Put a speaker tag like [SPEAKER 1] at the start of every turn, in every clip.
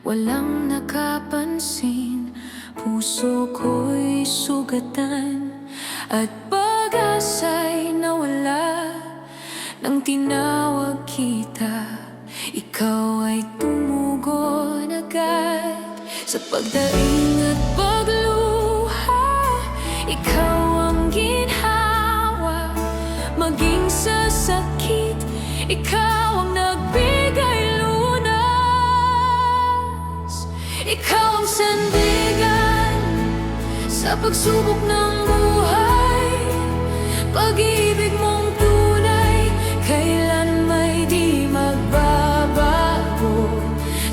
[SPEAKER 1] walang nakapansin. Puso ko'y sugatan at pag-asa'y nawala. Nang tinawag kita, ikaw ay tumugon agad. Sa pagdaing at pagluha, ikaw ang ginhawa. Maging sa sakit, ikaw ang nagbigay lunas. Ikaw ang sandigan sa pagsubok ng buhay. Pag-ibig mong tunay, kailan may di magbabago.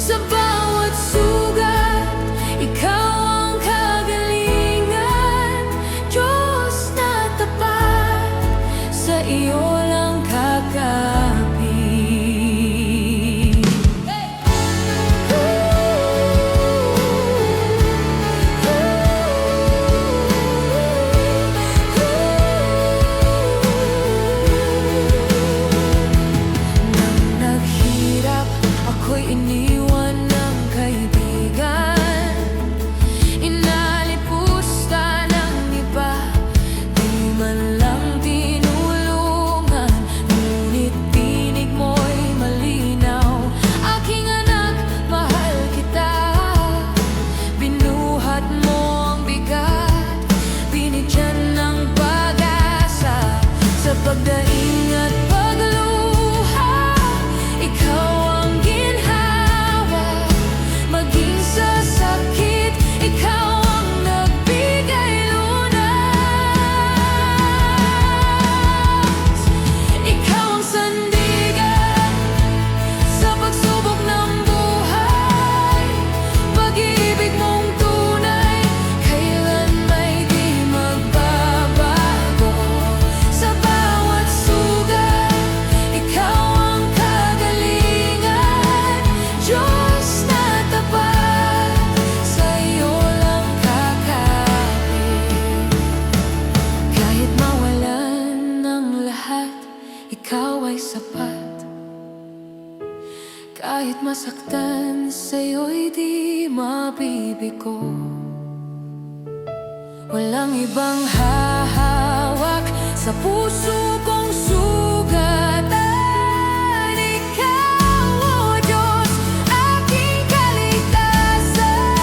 [SPEAKER 1] Sa bawat sugat, ikaw ang kagalingan. Diyos na tapat, sa iyo lang kakapit. Nang naghirap, ako'y iniwan ng kaibigan. Inalipusta ng iba, di man lang tinulungan. Ngunit tinig mo'y malinaw. Aking anak, mahal kita. Binuhat mo ang bigat, binigyan ng pag-asa. Sa pagdaing at pagluha, ikaw ang ginhawa. Maging sa sakit, ikaw ang nagbigay lunas. Ikaw ang sandigan sa pagsubok ng buhay. Pag-ibig mong tunay, kailan may di magbabago. Sa bawat sugat, ikaw ang kagalingan. Diyos na tapat, sa iyo lang kakapit. Kahit mawalan ng lahat, ikaw ay sapat. Kahit masaktan, sa'yo'y di mabibigo. Walang ibang hahawak sa puso kong sugatan. Ikaw, O Diyos, aking kaligtasan.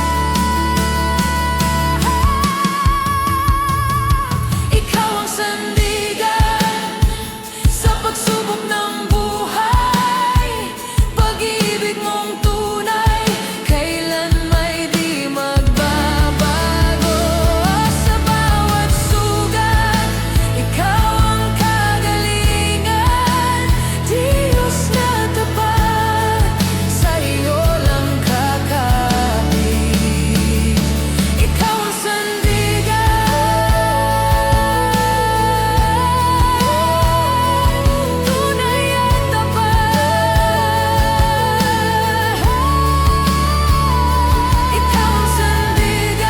[SPEAKER 1] Ikaw ang sandigan sa pagsubok ng buhay. Pag-ibig mong tunay, kailan may di magbabago. Sa bawat sugat, ikaw ang kagalingan. Diyos na tapat, sa iyo lang kakapit. Ikaw ang sandigan, tunay at tapat. Ikaw ang sandigan,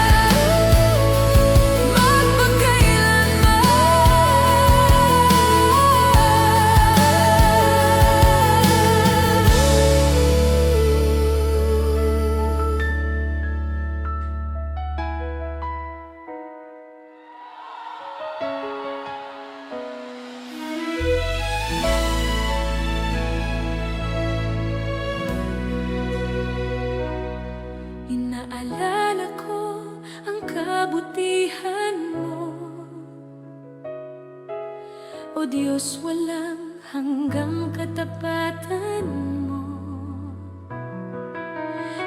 [SPEAKER 1] inaalala ko ang kabutihan mo, O Diyos, walang hanggang katapatan mo.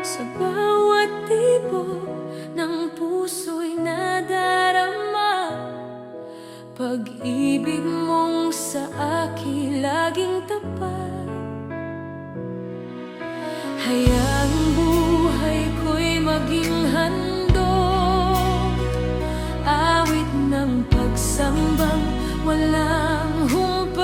[SPEAKER 1] Sa bawat tibok ng puso'y nadarama, pag-ibig mong sa akin laging tapat. Hayaang buhay ko'y maging handog, awit ng pagsambang walang humpay.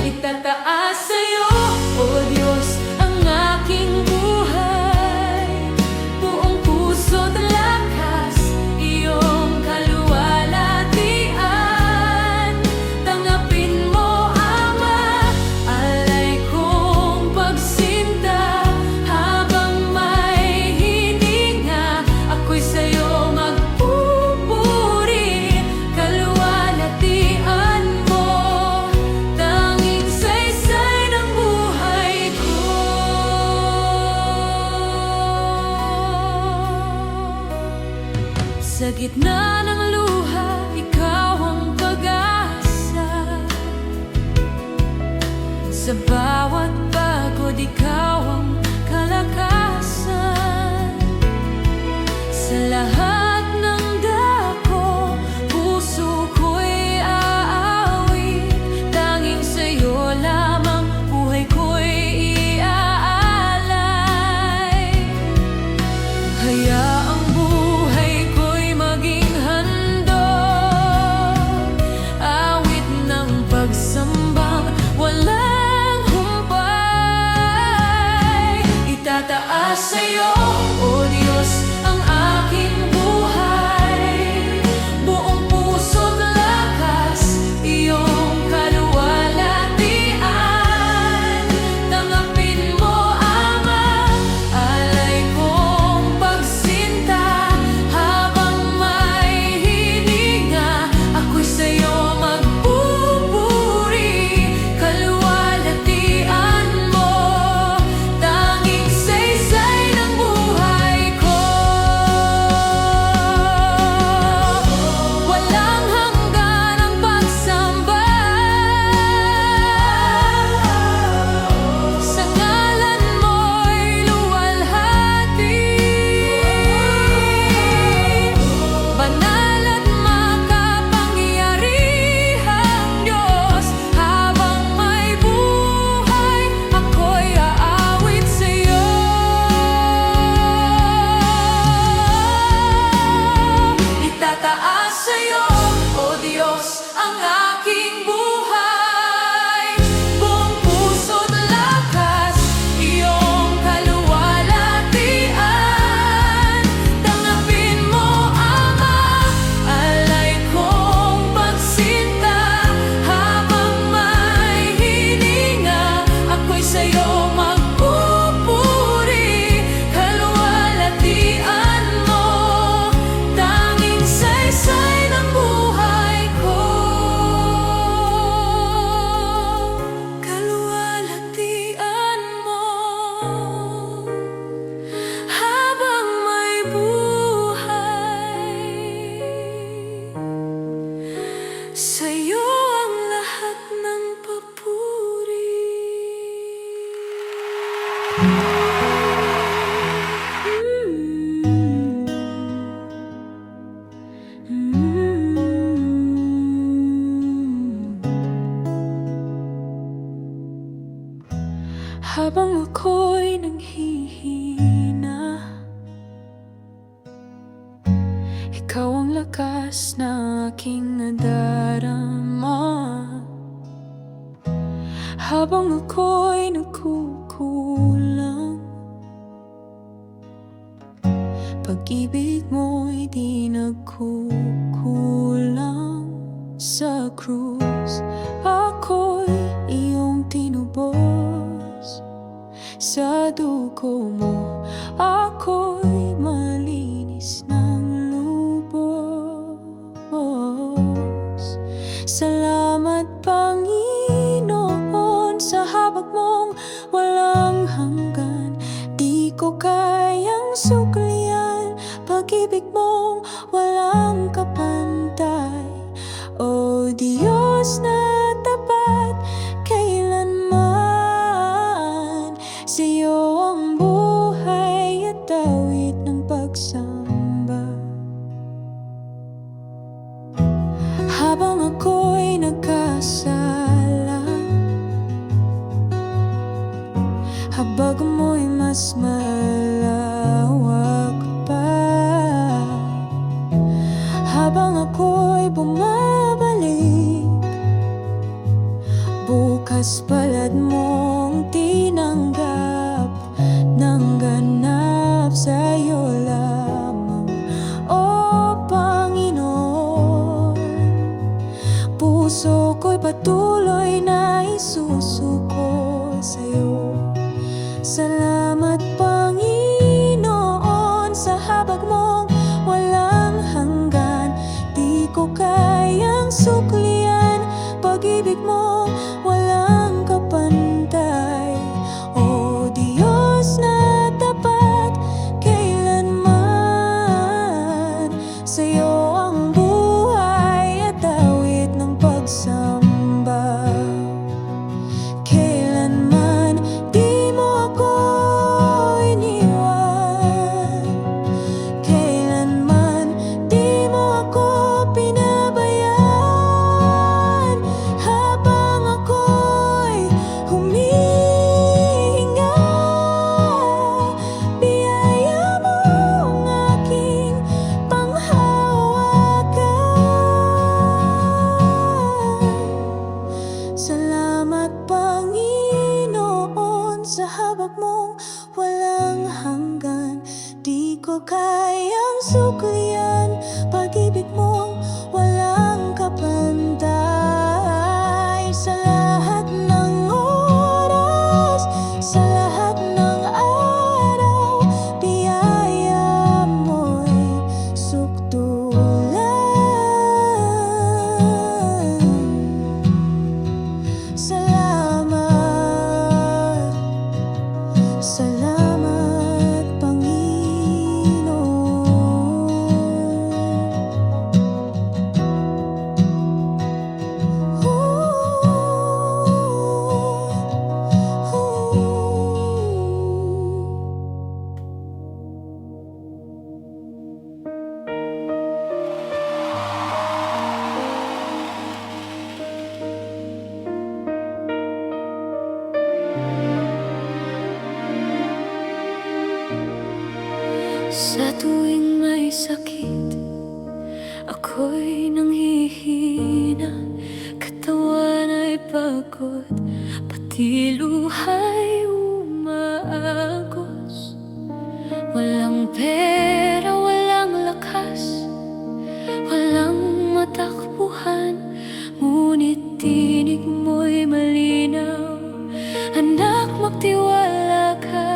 [SPEAKER 1] Itataas sa'yo, O Diyos, ang aking buhay. Buong puso't lakas, iyong kaluwalhatian. Tanggapin mo, Ama, alay kong pagsinta. gitna ng luha, ikaw ang pag-asa. Sa bawat pagod, ikaw ang kalakasan. Sa lahat ng dako, puso ko'y aawit. Tanging sa'yo lamang buhay ko'y iaalay. Hayaang buhay ko'y maging handog, awit ng pagsambang walang humpay. Itataas sa'yo, O Diyos, ang aking buhay. Buong puso't lakas, iyong kaluwalhatian. Tanggapin mo, Ama, alay kong pagsinta. Habang may hininga, ako'y sa'yo magpupuri. Kaluwalhatian mo, tanging saysay ng buhay ko. Walang hanggan ang pagsamba sa ngalan mo'y luwalhati. Banal at makapangyarihang Diyos, habang may buhay, ako'y aawit sa'yo. Itataas sa'yo, O Diyos, ang aking buhay. Buong puso't lakas, iyong kaluwalhatian. Tanggapin mo, Ama, alay kong pagsinta. Habang may hininga, ako'y sa'yo magpupuri. Kaluwalhatian mo, tanging saysay ng buhay ko. Kaluwalhatian mo, habang may buhay. Sa'yo ang lahat ng papuri. Habang ako'y nanghihina, ikaw ang lakas na aking nadarama. Habang ako'y nagkukulang, pag-ibig mo'y di nagkukulang. Sa krus, ako'y iyong tinubos. Sa dugo mo, ako'y malinis ng lubos. Salamat, Panginoon, sa habag mong walang hanggan. Di ko kayang suklian pag-ibig mong walang kapantay. O Diyos na tapat kailanman, sa'yo ang buhay at awit ng pagsamba. Habang ako'y nagkasala, habag mo'y mas malawak pa. Habang ako'y bumabalik, bukas palad mong tinanggap ng ganap. Sa'yo lamang, O Panginoon, puso ko'y patuloy na isusuko sa'yo. Salamat, Panginoon, sa habag mong walang hanggan. Di ko kayang suklian pag-ibig mo walang kapantay. O Diyos na tapat kailanman, sa'yo ang Ako'y nanghihina, katawan ay pagod, pati luha'y umaagos. Walang pera, walang lakas, walang matakbuhan, ngunit tinig mo'y malinaw. Anak, magtiwala ka,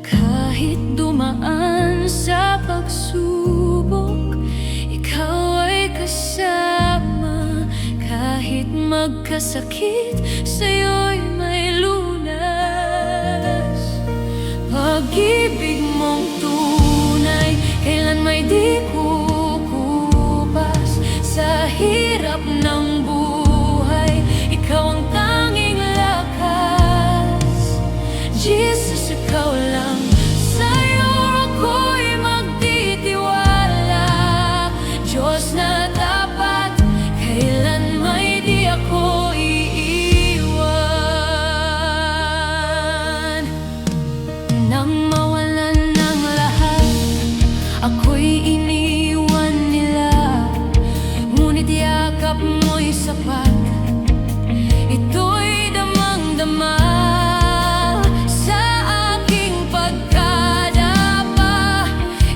[SPEAKER 1] kahit dumaan sa pagsubok, ikaw ay kasama. Kahit magkasakit, sa'yo'y may lunas. Pag-ibig mong tunay, kailan may di kukupas. Sa hirap ng buhay, ikaw ang tanging lakas. Jesus, ikaw lang, sa'yo ako'y magtitiwala. Diyos na tapat, kailan may di ako iiwan. Nang mawalan ng lahat, ako'y iniwan nila, ngunit yakap mo'y sapat. Ito'y damang-dama sa aking pagkadapa.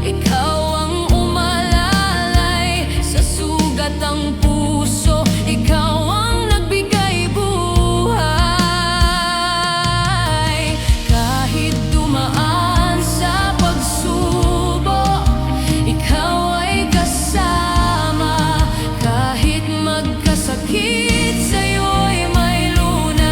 [SPEAKER 1] Ikaw ang umalalay sa sugat ang puso, ikaw ang nagbigay buhay. Kahit dumaan sa pagsubok, ikaw ay kasama. Kahit magkasakit, sa'yo'y may lunas.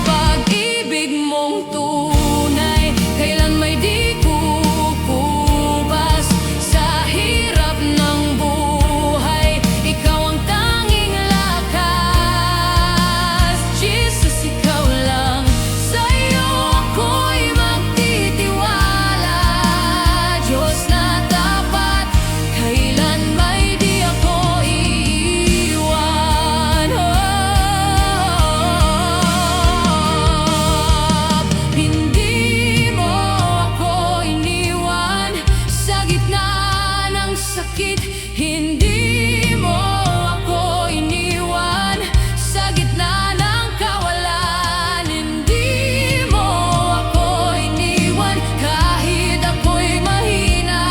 [SPEAKER 1] Pag-ibig mong tunay, kailan may di kukupas. Sa hirap ng buhay, ikaw ang tanging lakas. Jesus, ikaw lang, sa'yo ako'y magtitiwala. Diyos na tapat, kailan may di ako iiwan. Hindi mo ako iniwan sa gitna ng sakit. Hindi mo ako iniwan sa gitna ng kawalan. Hindi mo ako iniwan kahit ako'y mahina.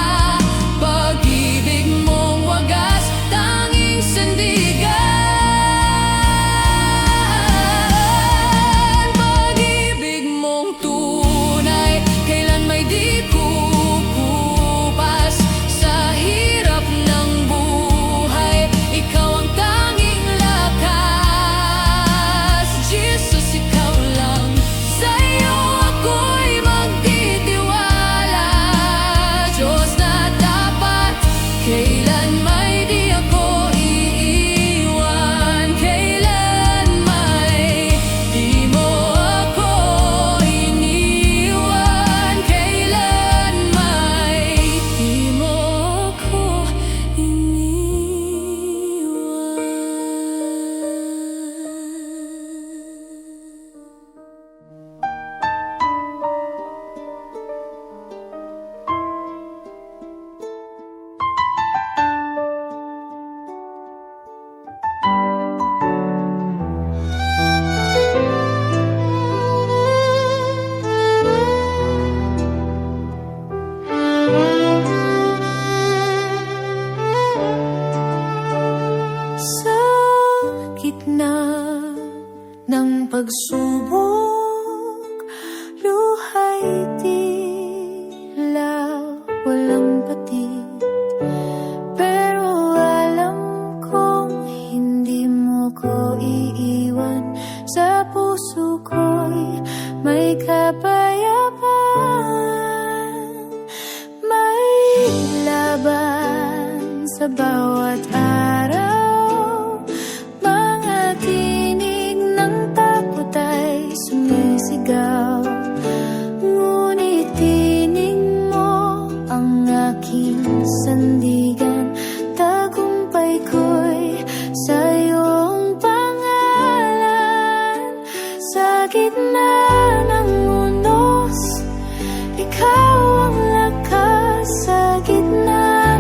[SPEAKER 1] Pag-ibig mong wagas, tanging sandigan. Pag-ibig mong tunay, kailan may di kukupas. Sa hirap ng buhay, ikaw ang tanging lakas. Jesus, ikaw lang, sa'yo ako'y magtitiwala. Diyos na tapat, kailan may di ako iiwan. Kailan may di mo ako iniwan. Kailan may di mo ako sa gitna ng pagsubok, luha'y tila walang patid. Pero alam kong hindi mo ko iiwan. Sa puso ko'y may kapayapaan. May laban sa bawat araw. Mga tinig ng takot ay sumisigaw, ngunit tinig mo ang aking sandigan. Tagumpay ko'y sa iyong pangalan. Sa gitna ng unos, ikaw ang lakas. Sa gitna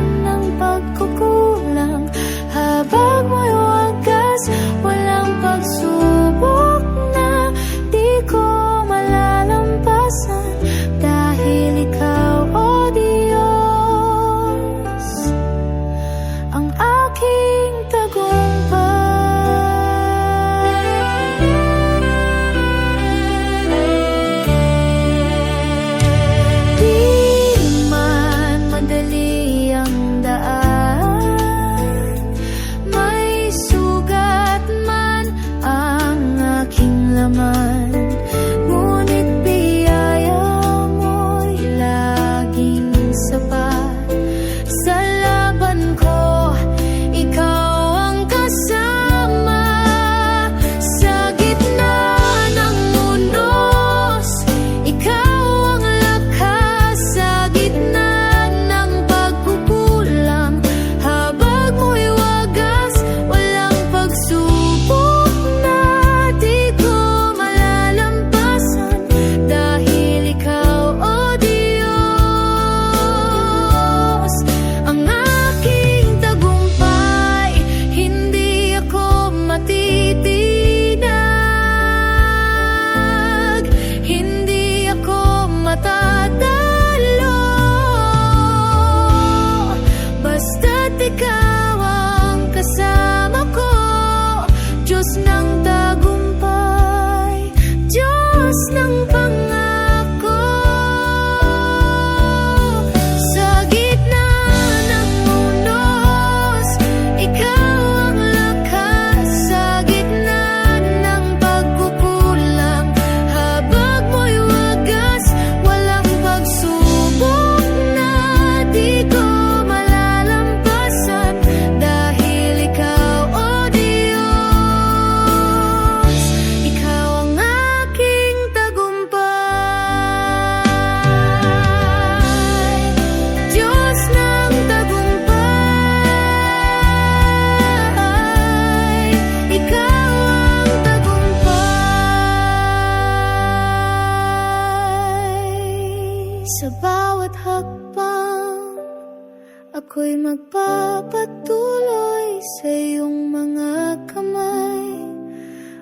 [SPEAKER 1] magpapatuloy sa iyong mga kamay.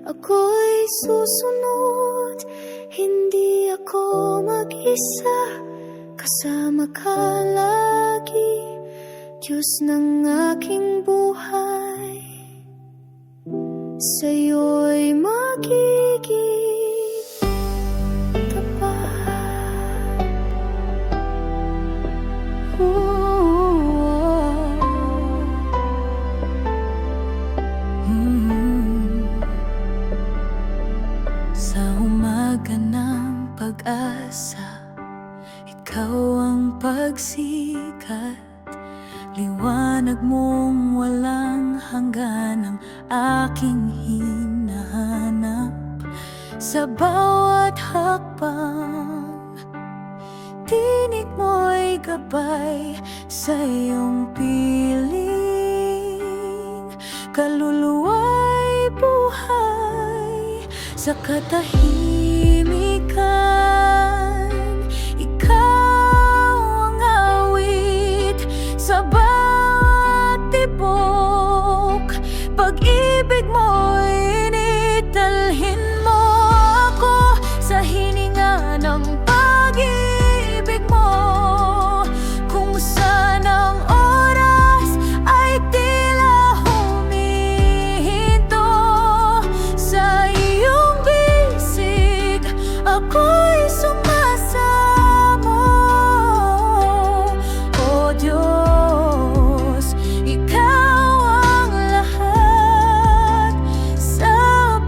[SPEAKER 1] Ako'y susunod, hindi ako mag-isa. Kasama ka lagi, Diyos ng aking buhay. Sa'yo'y magiging tapat.
[SPEAKER 2] Sa umaga ng pag-asa, ikaw ang pagsikat. Liwanag mong walang hanggan ang aking hinahanap. Sa bawat hakbang, tinig mo'y gabay sa iyong piling. Kaluluwa'y buhay sa katahimikan. Ikaw ang awit sa bawat tibok. Pag-ibig mo'y initalhin mo ako sa hininga ng pag-ibig mo. Kung saan ang oras ay tila humihinto sa iyong bisig, ako'y sumasamo. O Diyos, ikaw ang lahat sa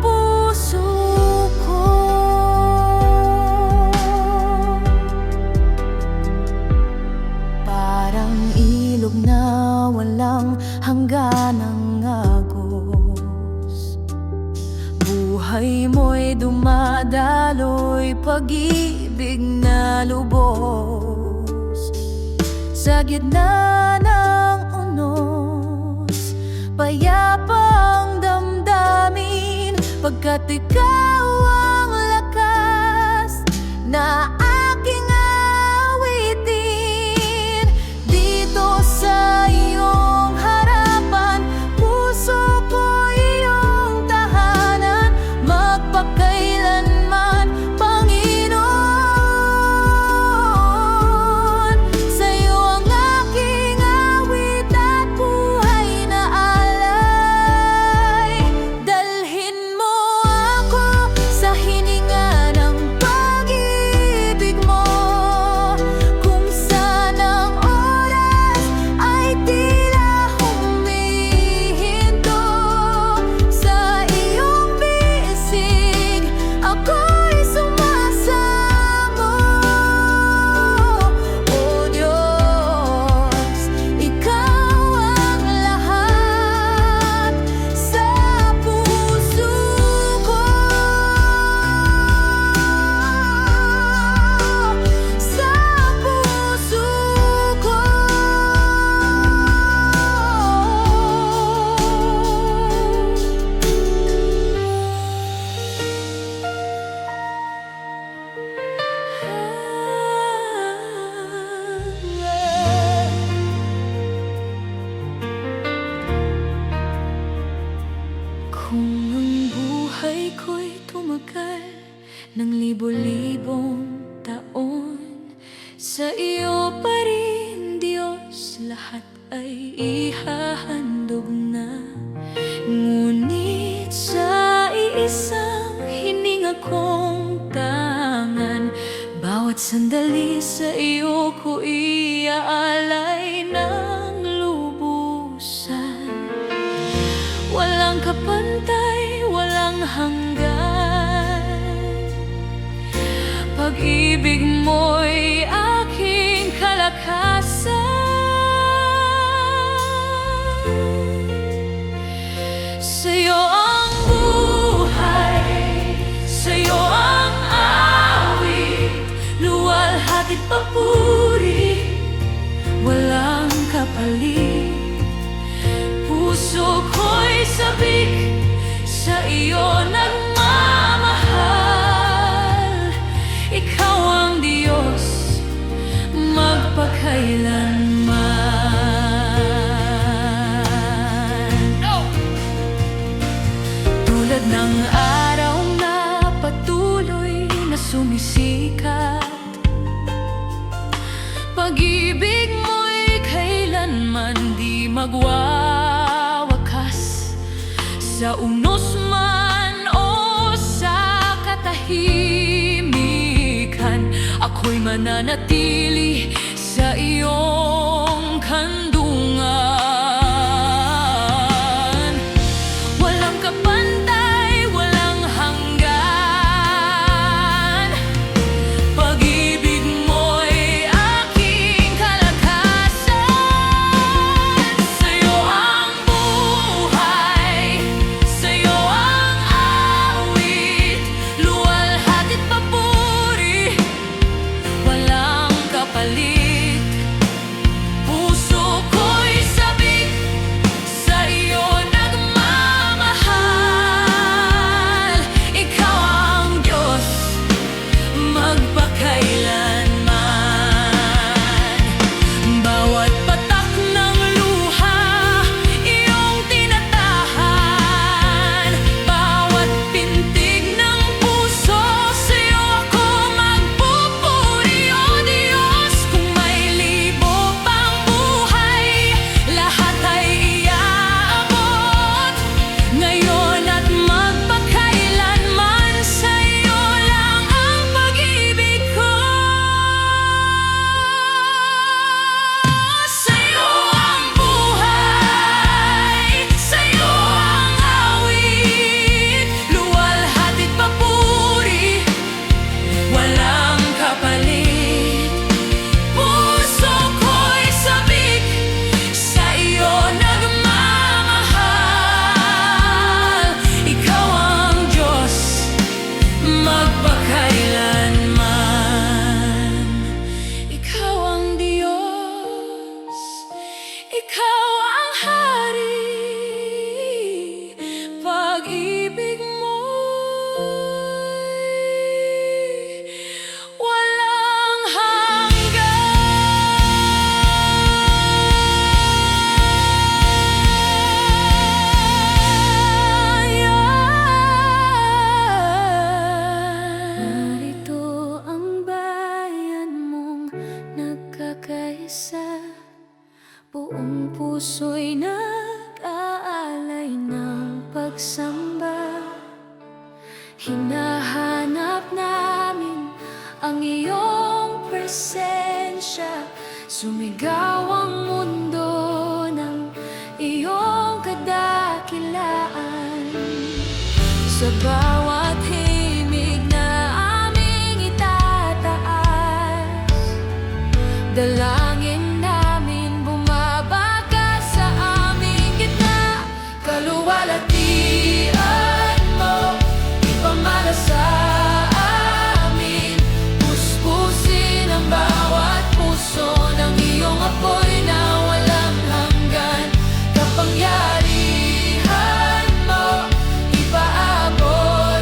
[SPEAKER 2] puso ko. Parang ilog na walang hangganang agos, buhay mo'y dumadaloy, pag-ibig na lubos. Sa gitna ng unos, payapa ang damdamin, pagkat ikaw ang lakas na aking awitin. Dito sa iyong harapan, puso ko iyong tahanan, magpakailanman, Panginoon. Sa'yo ang aking awit at buhay na alay. Dalhin mo ako sa hininga ng pag-ibig mo. Kung saan ang oras ay tila humihinto sa iyong bisig, ako'y sumasamo. O Diyos, ikaw ang lahat sa puso ko. Sa puso ko. Kung ang buhay ko'y tumagal ng libo-libong taon, sa iyo pa rin, Diyos, lahat ay ihahandog na. Ngunit sa iisang hininga kong tangan, bawat sandali sa iyo ko iaalay ng lubusan. Walang kapantay, walang hanggan, pag-ibig mo'y aking kalakasan. Sa'yo ang buhay, sa'yo ang awit, luwalhati't papuri, walang kapalit. Puso ko'y sabik sa iyo nagmamahal. Ikaw ang Diyos magpakailanman.
[SPEAKER 1] man di magwawakas, sa unos man o sa katahimikan, ako'y mananatili sa iyong kandungan. Walang kapantay, walang hanggan, pag-ibig mo'y aking kalakasan. Sa'yo ang buhay, sa'yo ang awit, luwalhati't papuri, walang kapalit. Puso ko'y sabik, sa iyo nagmamahal. Ikaw ang Diyos, magpakailanman. Bawat patak ng luha, iyong tinatahan. Bawat pintig ng puso, sa'yo ako magpupuri, O Diyos. Kung may libo pang buhay, lahat ay iaabot. Ngayon at magpakailanman, sa'yo lang ang pag-ibig ko. Sa'yo ang buhay, sa'yo ang awit, luwalhati't papuri, walang kapalit. Puso ko'y sabik, sa iyo nagmamahal. Ikaw ang Diyos, magpakailanman. Ikaw ang Diyos, ikaw ang Hari, pag-ibig mo'y walang hanggan. Narito ang bayan mong nagkakaisa, buong puso'y nag-aalay ng pagsamba. Hinahanap namin ang iyong presensya, sumigaw ang mundo ng iyong kadakilaan. Sa bawat himig na aming itataas, dalangin namin bumabagkas sa aming gitna. Kaluwalhatian mo, ipamana sa amin. Puspusin ang bawat puso ng iyong apoy na walang hanggan. Kapangyarihan mo, ipaabot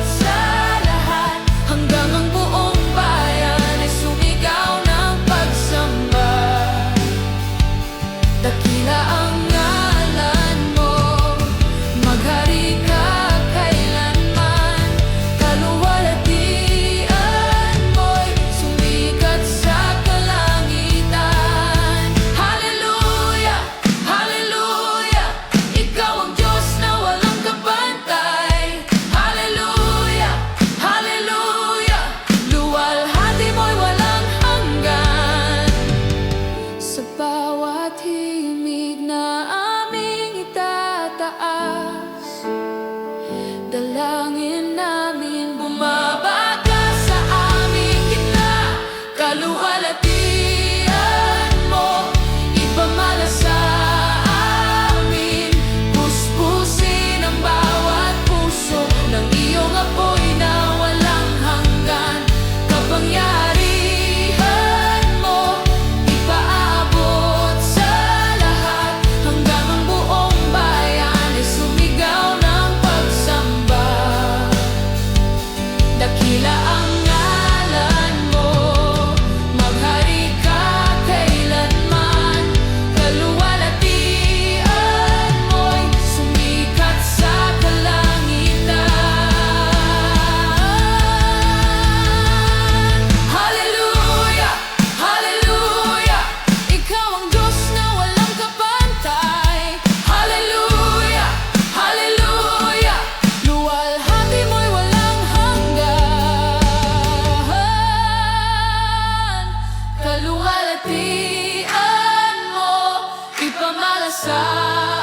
[SPEAKER 1] sa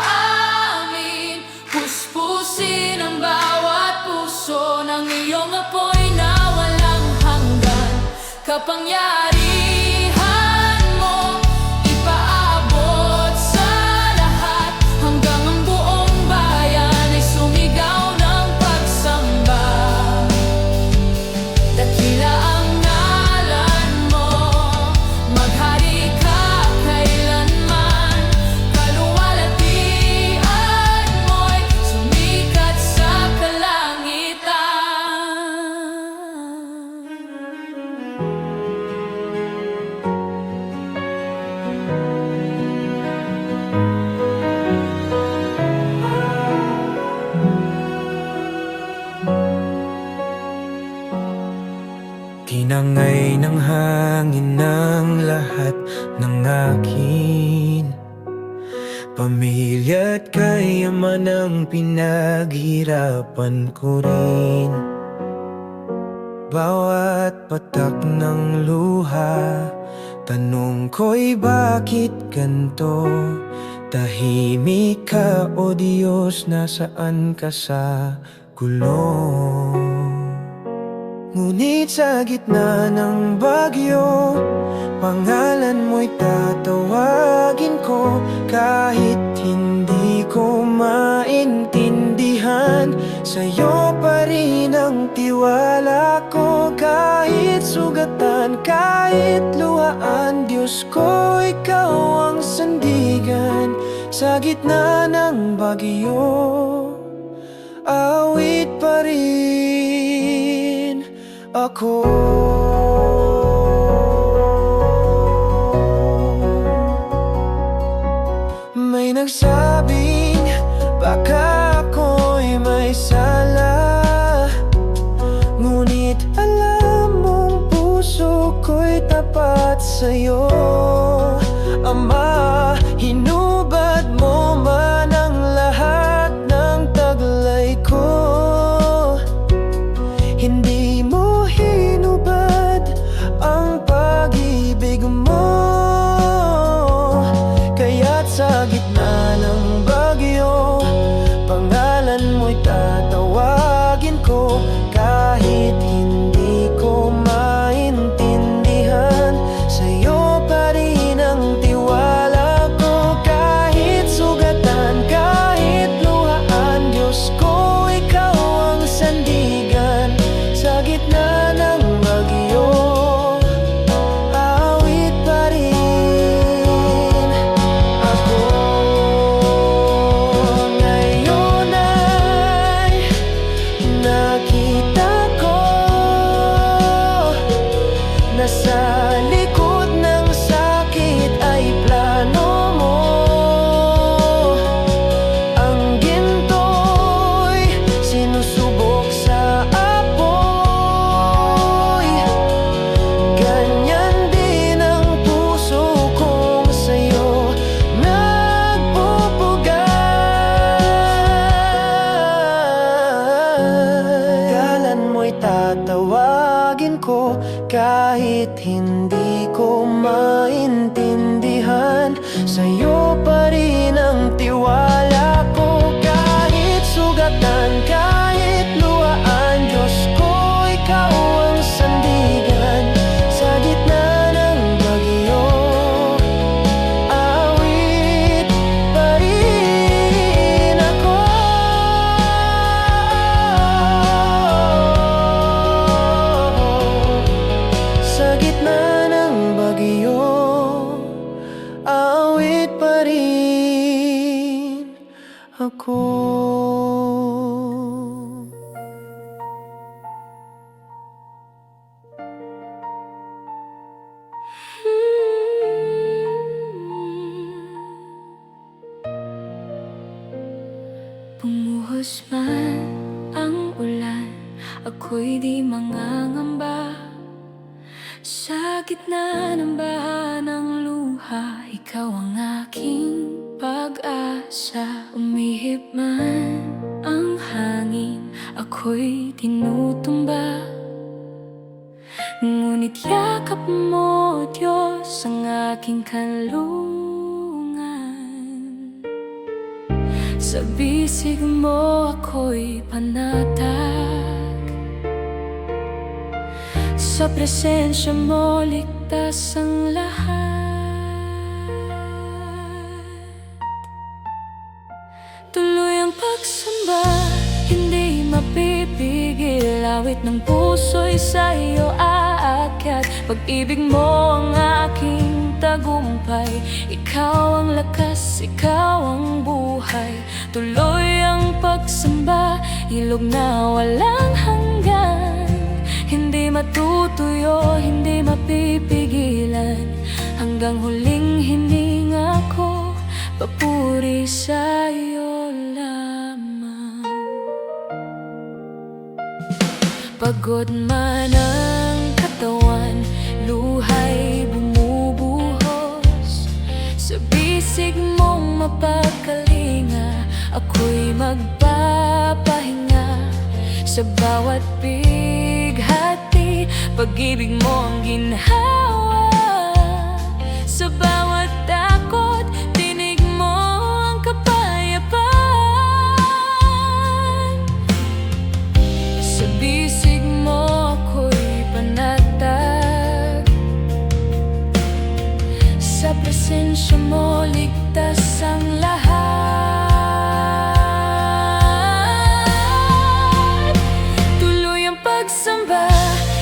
[SPEAKER 1] amin. Puspusin ang bawat puso ng iyong apoy na walang hanggan. Kapangyarihan mo ipaabot sa lahat, hanggang ang buong bayan ay sumigaw ng pagsamba. Dakila ang ngalan mo, maghari ka kailanman. Kaluwalhatian mo'y sumikat sa kalangitan.
[SPEAKER 3] Tinangay ng hangin ng lahat ng akin. Pamilya't kayaman ang pinaghirapan ko rin. Bawat patak ng luha, tanong ko'y bakit ganto? Tahimik ka o Diyos, nasaan ka sa gulo? Ngunit sa gitna ng bagyo, pangalan mo'y tatawagin ko. Kahit hindi ko maintindihan, sa'yo pa rin ang tiwala ko. Kahit sugatan, kahit luhaan, Diyos ko, ikaw ang sandigan. Sa gitna ng bagyo, awit pa rin ako. May nagsabing baka ako'y may sala, ngunit alam mong puso ko'y tapat sa'yo. Ama, hinubad mo man ang lahat ng taglay ko. Hindi mo hinubad ang pag-ibig mo. Kaya't sa gitna ng bagyo, pangalan mo'y tatawagin ko. Kahit hindi ko maintindihan, sa'yo pa rin ang tiwala ko. Kahit sugatan, kahit luhaan, Diyos ko, ikaw ang sandigan. Sa gitna ng bagyo, awit pa rin ako. Ngayon ay nakita ko na sa likod ng sakit ay plano mo. Ang ginto'y sinusubok sa apoy. Ganyan din ang puso kong sa'yo nagpupugay. Galan mo'y tatawagin ko, kahit hindi ko maintindihan, sa'yo pa rin ang tiwala ko. Kahit sugatan, kahit luhaan, Diyos ko, ikaw ang sandigan. Sa gitna ng bagyo, awit pa rin ako. Sa gitna ng bagyo, awit pa rin ako.
[SPEAKER 1] Bumuhos man ang ulan, ako'y di mangangamba. Sa gitna ng baha ng luha, ikaw ang aking pag-asa. Umihip man ang hangin, ako'y tinutumba. Ngunit yakap mo, Diyos, ang aking kanlungan. Sa bisig mo ako'y panatag, sa presensya mo ligtas ang lahat. Tuloy ang pagsamba, hindi mapipigil. Awit ng puso'y sa'yo aakyat. Pag-ibig mo ang aking tagumpay. Ikaw ang lakas, ikaw ang buhay. Tuloy ang pagsamba, ilog na walang hanggan. Hindi matutuyo, hindi mapipigilan. Hanggang huling hininga ko, papuri sa'yo lamang. Pagod man ang katawan, luha'y bumubuhos. Sa bisig mong mapagkalinga, ako'y magpapahinga. Sa bawat bighati, pag-ibig mo ang ginhawa. Sa bawat takot, tinig mo ang kapayapaan. Sa bisig mo ako'y panatag, sa presensya mo ligtas ang lahat. Tuloy ang pagsamba,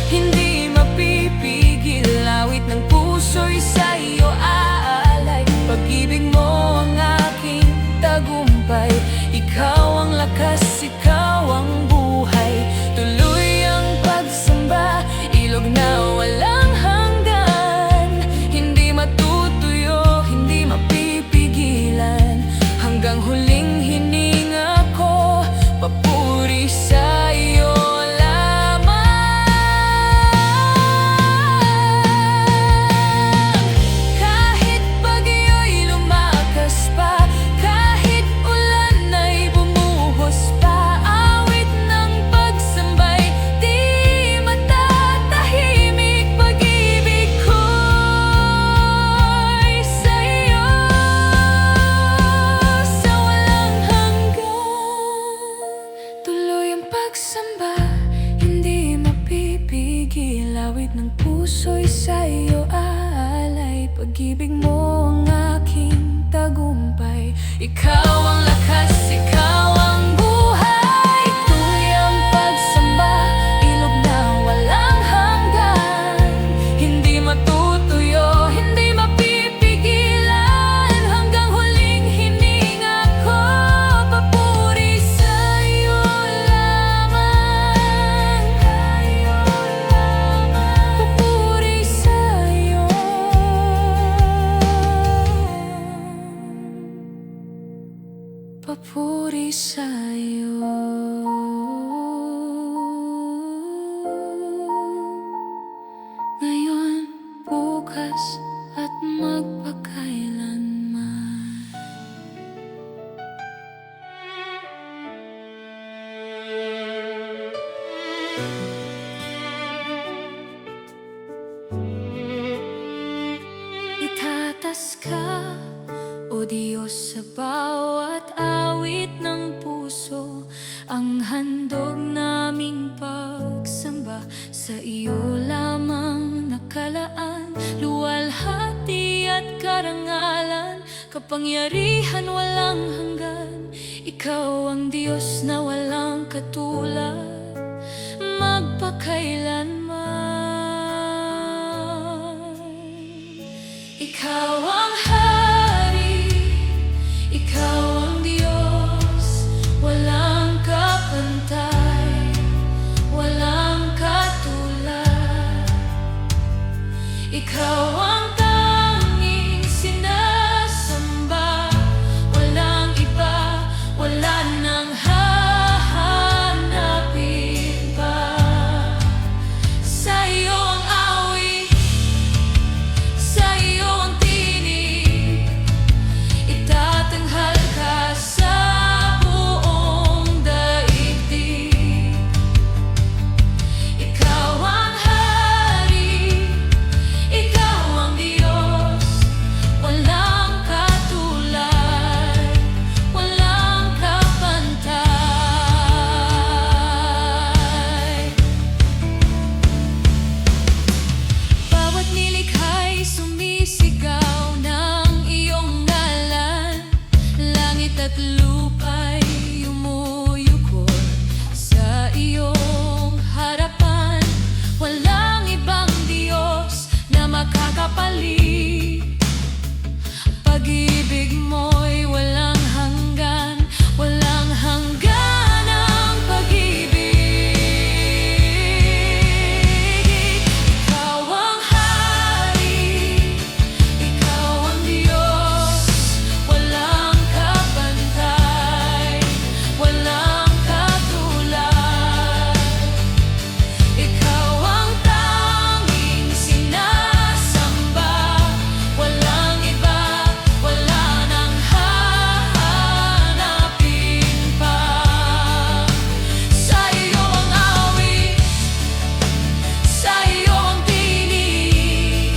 [SPEAKER 1] hindi mapipigil. Awit ng puso'y sa'yo aalay. Pag-ibig mo ang aking tagumpay. Ikaw ang lakas, ikaw ang buhay. Tuloy ang pagsamba, ilog na walang hanggan. Hindi matutuyo, hindi mapipigilan. Hanggang huling hininga ko, papuri sa'yo lamang. Kahit bagyo'y lumakas pa, kahit ulan ay bumuhos pa, awit ng pagsambay di matatahimik. Pag-ibig ko'y sa'yo sa walang hanggan. Tuloy ang pagsamba, hindi mapipigil. Awit ng puso'y sa'yo aalay. Pag-ibig mo ang aking tagumpay. Ikaw ang lakas, ikaw ang buhay. Tuloy ang pagsamba, ilog na walang hanggan. Hindi matutuyo, hindi mapipigilan. Hanggang huling hininga ko, papuri sa'yo lamang. Papuri sa'yo. Papuri sa'yo. Ngayon, bukas, at magpakailanman. Itatas ka, o Diyos, sa bawat awit ng puso. Ang handog naming pagsamba, sa iyo lamang nakalaan. Luwalhati at karangalan, kapangyarihan walang hanggan. Ikaw ang Diyos na walang katulad, magpakailanman. Ikaw ang hari, ikaw ang Diyos, walang kapantay, walang katulad. Ikaw ang tanging sinasamba, walang iba, wala nang hahanapin pa. Sa iyo ang awit, sa iyo ang tinig, itatanghal ka sa buong daigdig. Ikaw ang hari, ikaw at lupa'y umuyukod sa iyong harapan. Walang ibang Diyos na makakapalit. Pag-ibig mo'y walang hanggan, walang hanggan ang pag-ibig. Ikaw ang hari, ikaw ang Diyos, walang kapantay, walang katulad. Ikaw ang tanging sinasamba, walang iba, wala nang hahanapin pa. Sa iyo ang awit, sa iyo ang tinig,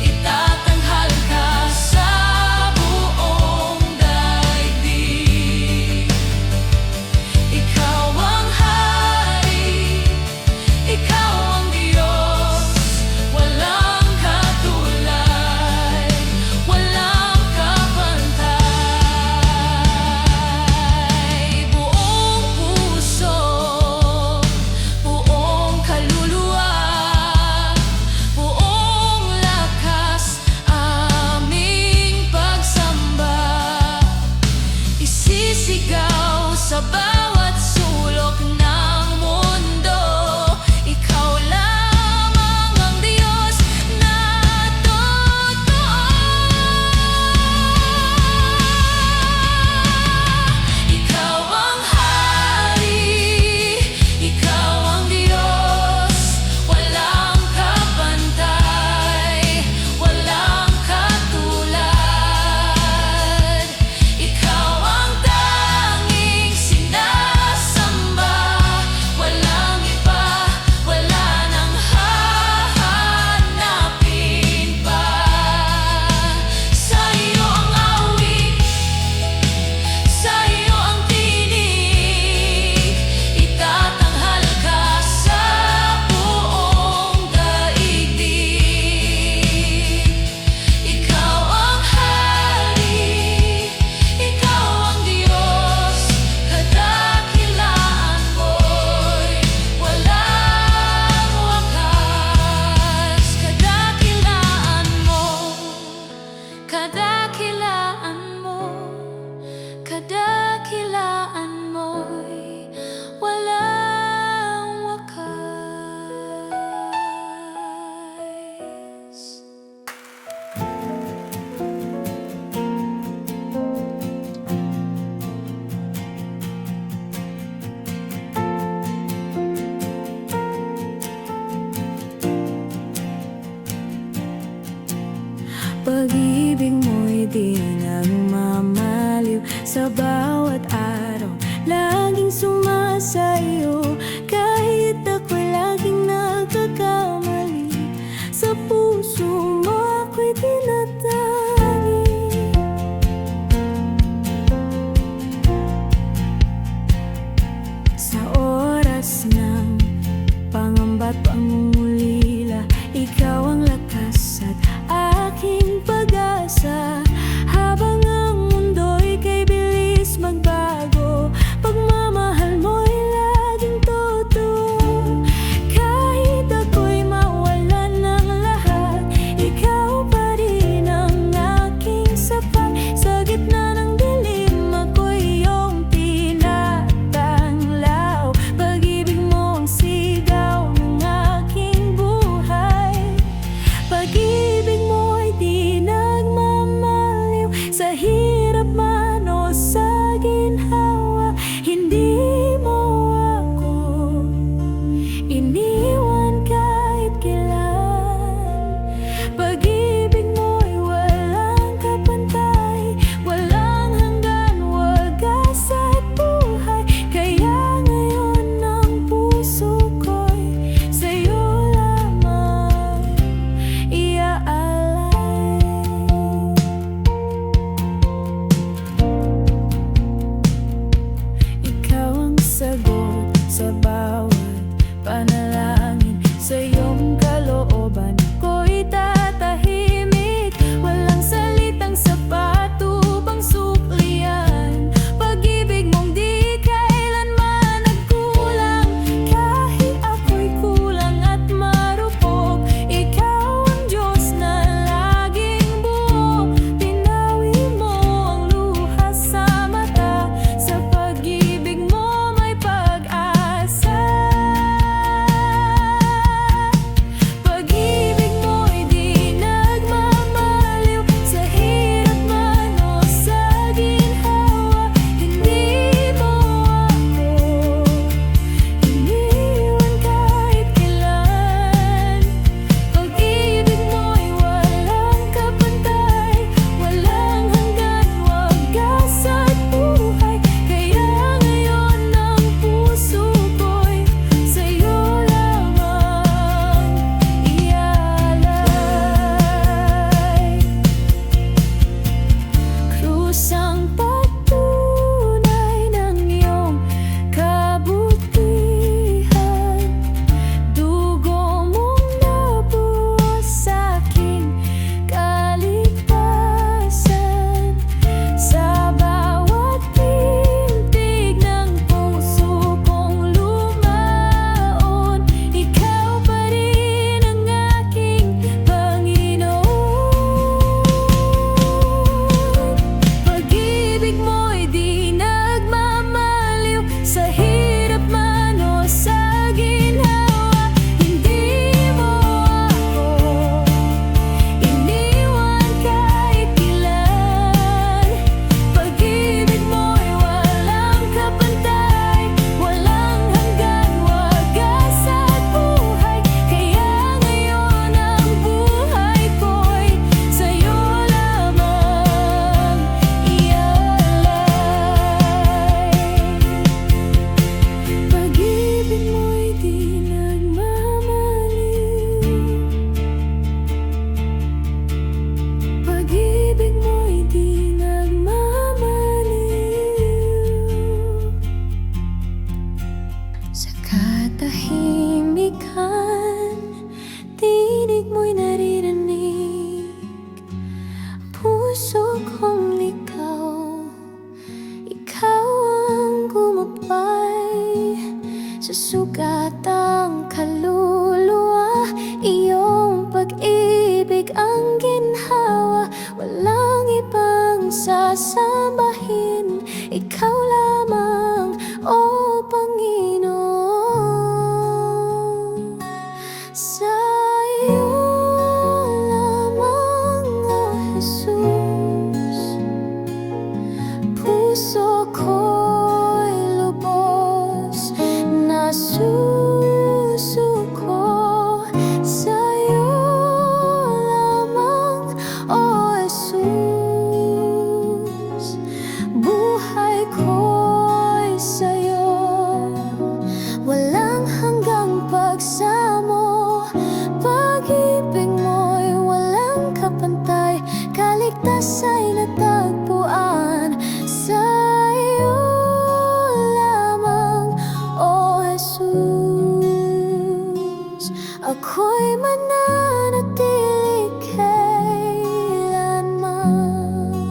[SPEAKER 1] itatanghal ka sa buong daigdig. Ikaw ang hari, ikaw ang Diyos, walang katulad, walang kapantay. Buong puso, buong kaluluwa, buong lakas, aming pagsamba. Isisigaw sa bawat sulok ng mundo, ikaw lamang ang Diyos na totoo. Ikaw ang hari, ikaw ang Diyos, walang kapantay, walang katulad. Ikaw ang tanging sinasamba, walang iba, wala nang hahanapin pa. Sa iyo ang awit, sa iyo ang tinig, itatanghal ka sa buong daigdig. Ikaw ang hari, ikaw ang Diyos, kadakilaan mo'y walang wakas. Kadakilaan mo, kadakilaan mo, kadakilaan mo'y walang wakas.
[SPEAKER 2] Pag-ibig mo'y di nagmamaliw, sa bawat araw laging sumasayo. Kahit ako'y laging nagkakamali, sa puso mo ako'y tinatagi. Sa oras ng pangamba't pangungulila, ikaw ang lakas at aking pag-asa. Habang ang mundo'y kay bilis ikaw lamang, O Panginoon. Sa iyo lamang, O Jesus, puso ko'y lubos na susuko. Sa iyo lamang, O Jesus, buhay ko'y sa'yo. Walang hanggang pagsamo, pag-ibig mo'y walang kapantay, kaligtas ay natagpuan sa iyo lamang, O Jesus. Ako'y mananatili kailanman.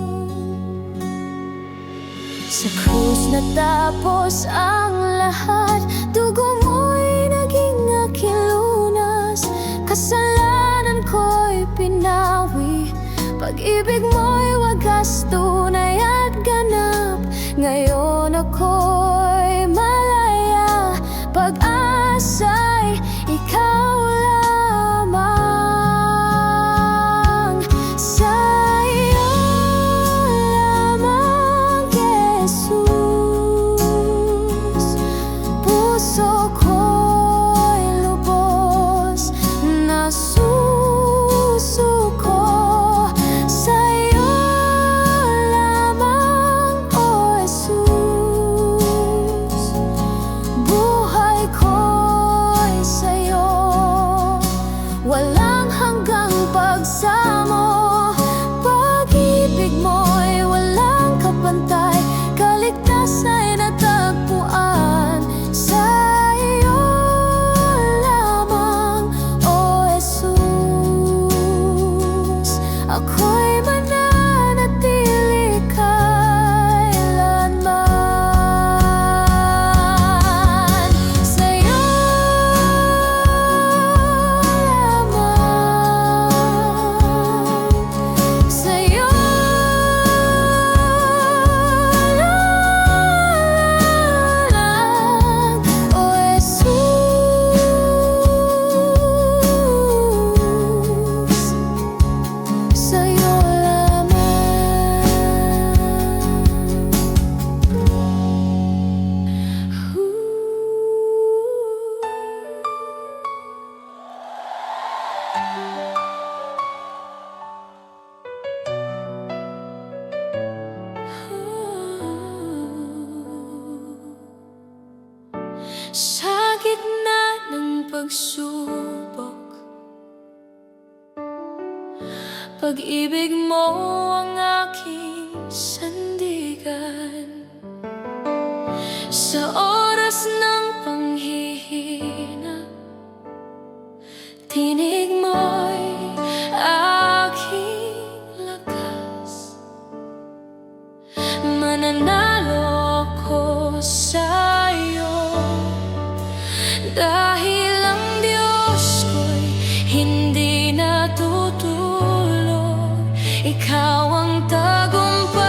[SPEAKER 2] Sa krus natapos ang lahat, dugo mo'y naging aking lunas. Kasalanan ko'y pinawi, pag-ibig mo'y wagas, tunay at ganap. Ngayon ako'y malaya, pag-asa'y ikaw lamang. Sa iyo lamang, Jesus, puso ko'y lubos na susuko. Sa iyo lamang, O Jesus, buhay ko'y sa'yo. Walang hanggang pagsamo, pag-ibig mo'y walang kapantay, kaligtas ay natagpuan sa iyo lamang, O Jesus. Ako'y mananatili kailanman sa iyo lamang, sa iyo lamang, O Jesus. Sa'yo sa gitna ng pagsubok, pag-ibig mo ang aking sandigan. Sa oras ng panghihina, tinig mo'y aking lakas. Mananalo ako sa'yo, dahil ang Diyos ko'y hindi natutulog. Ikaw ang tagumpay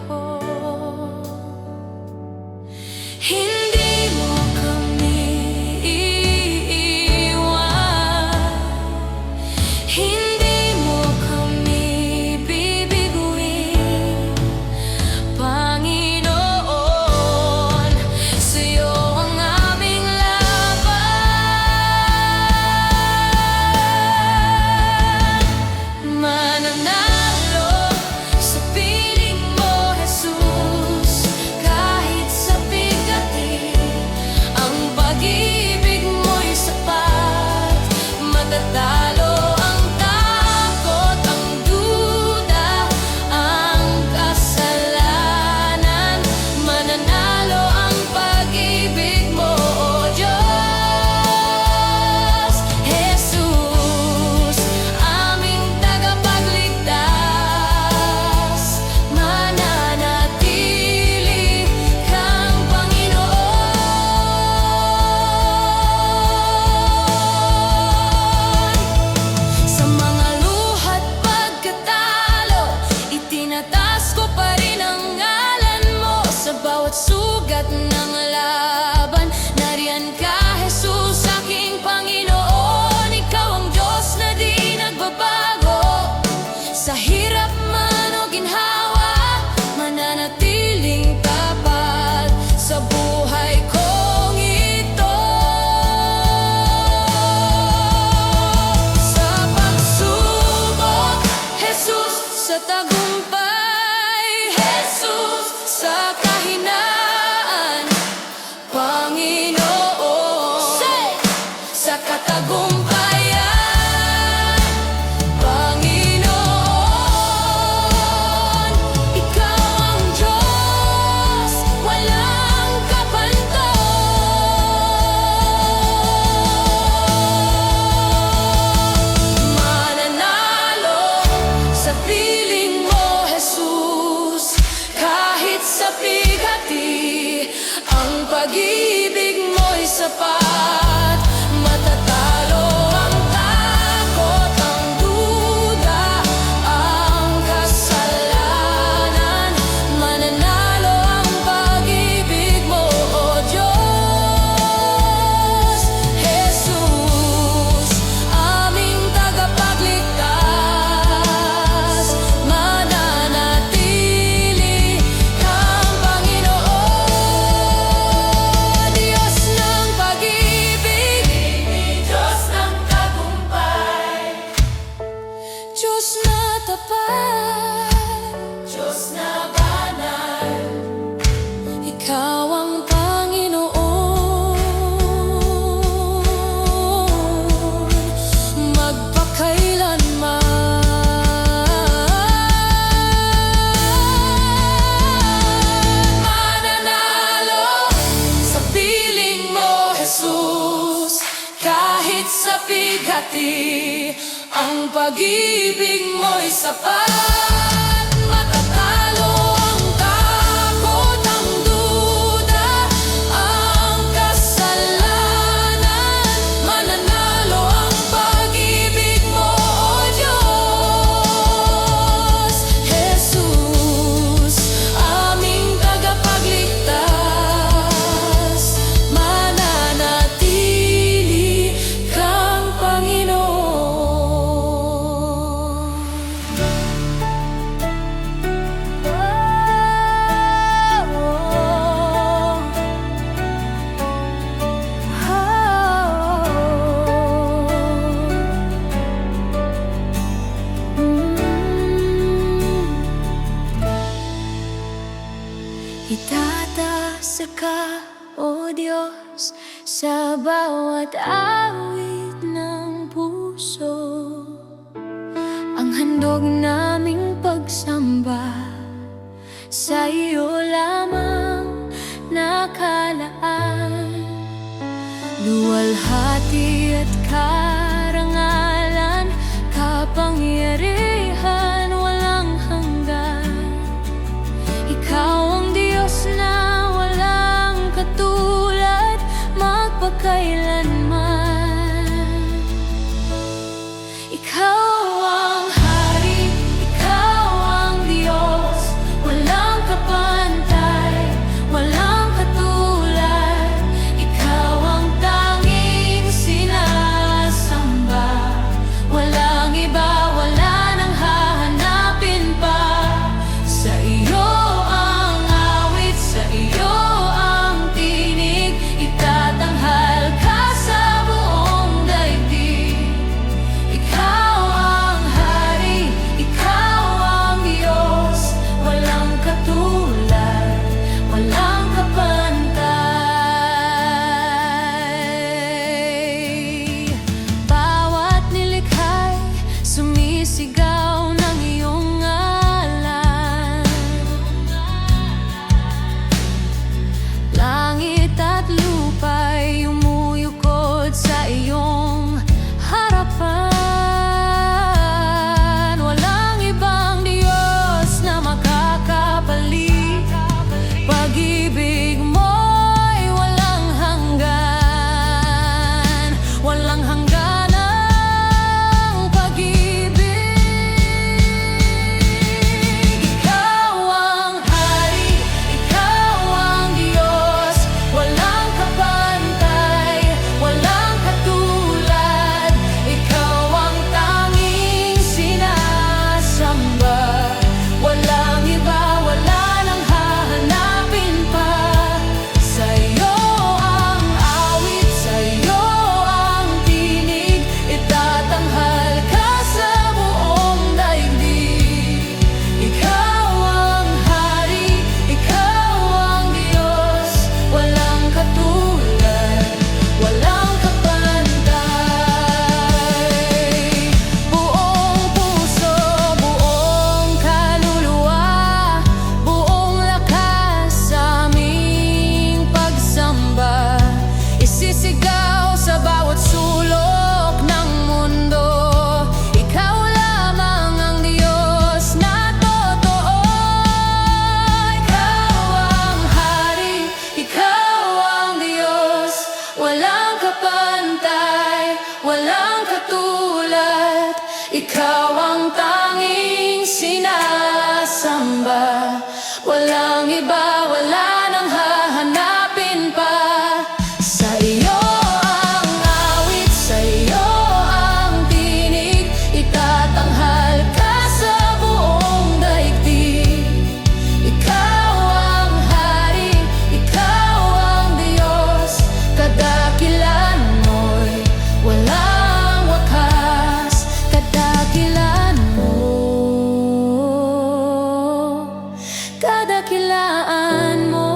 [SPEAKER 2] ko.
[SPEAKER 1] sapat. Matatalo ang takot, ang duda, ang kasalanan. Mananalo ang pag-ibig mo, O Diyos. Jesus, aming tagapagligtas, mananatili kang Panginoon. Diyos ng pag-ibig, Diyos ng tagumpay, Diyos na tapat, Diyos na banal, Ikaw ang Panginoon, magpakailanman. Mananalo sa piling mo, Jesus, kahit sa bigati, ang pag-ibig mo'y sapat. Matatalo ang takot, ang duda, ang kasalanan. Mananalo ang pag-ibig mo, O Diyos. Jesus, aming tagapagligtas, mananatili kang Panginoon. Itataas ka, O Diyos, sa bawat awit ng puso, ang handog naming pagsamba sa iyo lamang nakalaan. Luwalhati at karangalan, kapangyarihan walang hanggan. Ikaw ang Diyos na walang katulad, magpakailanman. Ikaw ang Hari, Ikaw ang Diyos, walang kapantay, walang katulad. Ikaw ang tanging sinasamba. ikaw ang tanging sinasamba. Walang iba, wala nang hahanapin pa. Sa iyo ang awit, sa iyo ang tinig, itatanghal ka sa buong daigdig. Ikaw ang hari, ikaw ang Diyos, kadakilan mo'y walang wakas. Kadakilan mo, kadakilaan mo,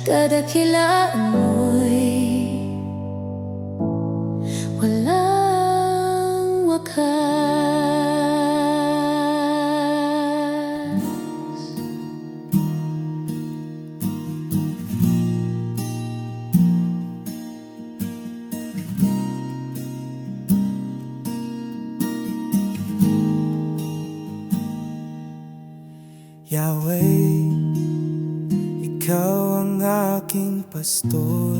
[SPEAKER 1] kadakilaan mo'y walang wakas.
[SPEAKER 3] Yahweh, ikaw ang aking pastor.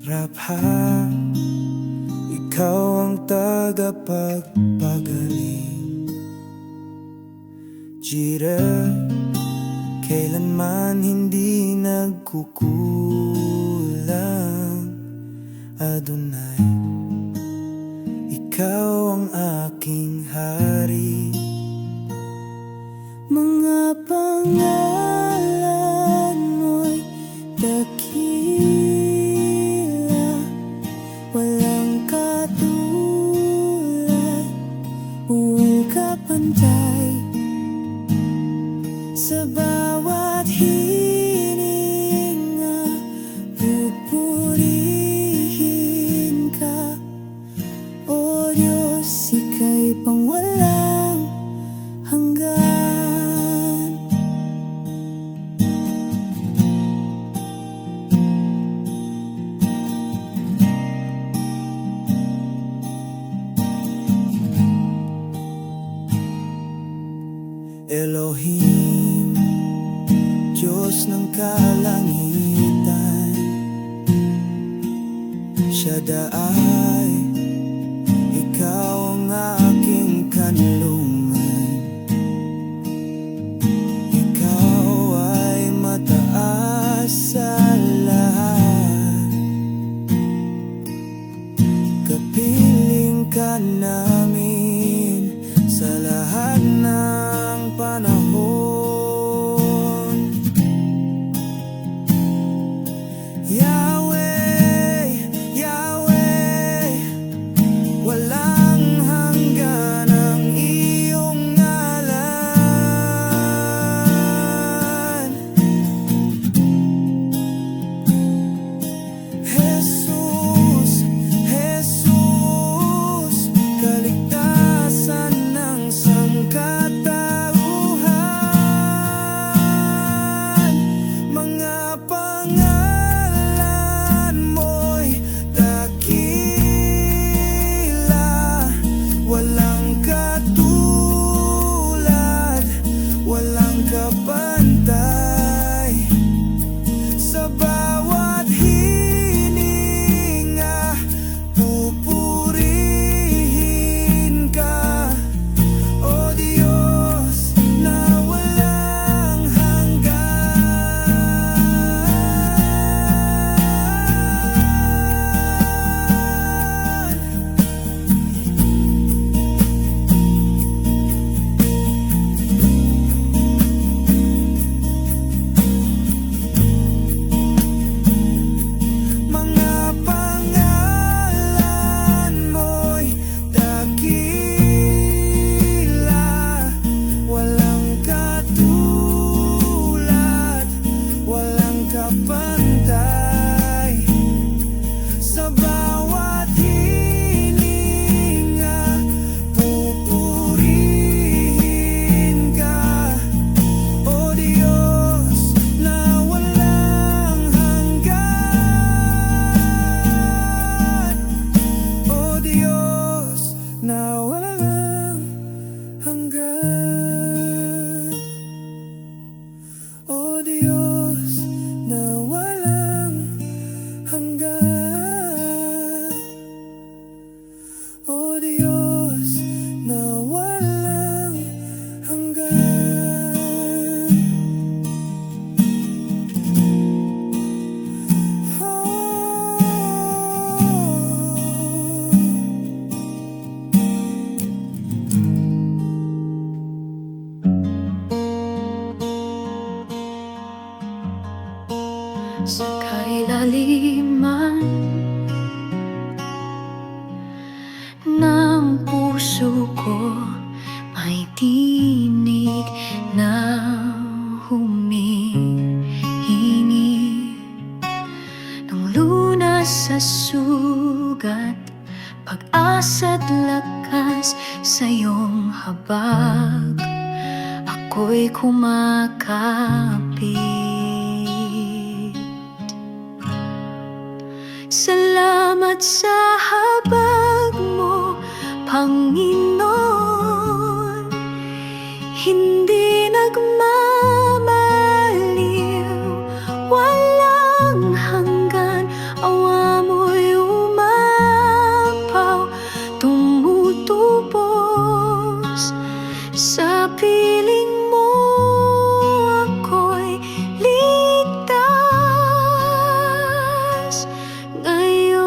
[SPEAKER 3] Rapha, ikaw ang tagapagpagaling. Jireh, kailanman hindi nagkukulang. Adonai, ikaw ang aking hari.
[SPEAKER 2] Mga pangalan mo'y dakila, walang katulad, buong kapantay. Sa bawat hininga, pupurihin ka. O Diyos, ika'y pangwalang hanggan.
[SPEAKER 3] Elohim, Diyos ng kalangitan. Shaddai, ikaw ang aking kanlungan. Ikaw ay mataas sa lahat. Kapiling ka namin sa lahat ng panahon. Yahweh, Yahweh,
[SPEAKER 1] kadaliman ng puso ko, may tinig na humihingi ng lunas sa sugat, pag-asa't lakas sa iyong habag. Ako'y kumakapit. Salamat sa habag mo, Panginoon. Hindi nagmamaliw, walang hanggan. Awa mo'y umapaw, tumutubos sa piling mo. Ako'y ligtas ngayon.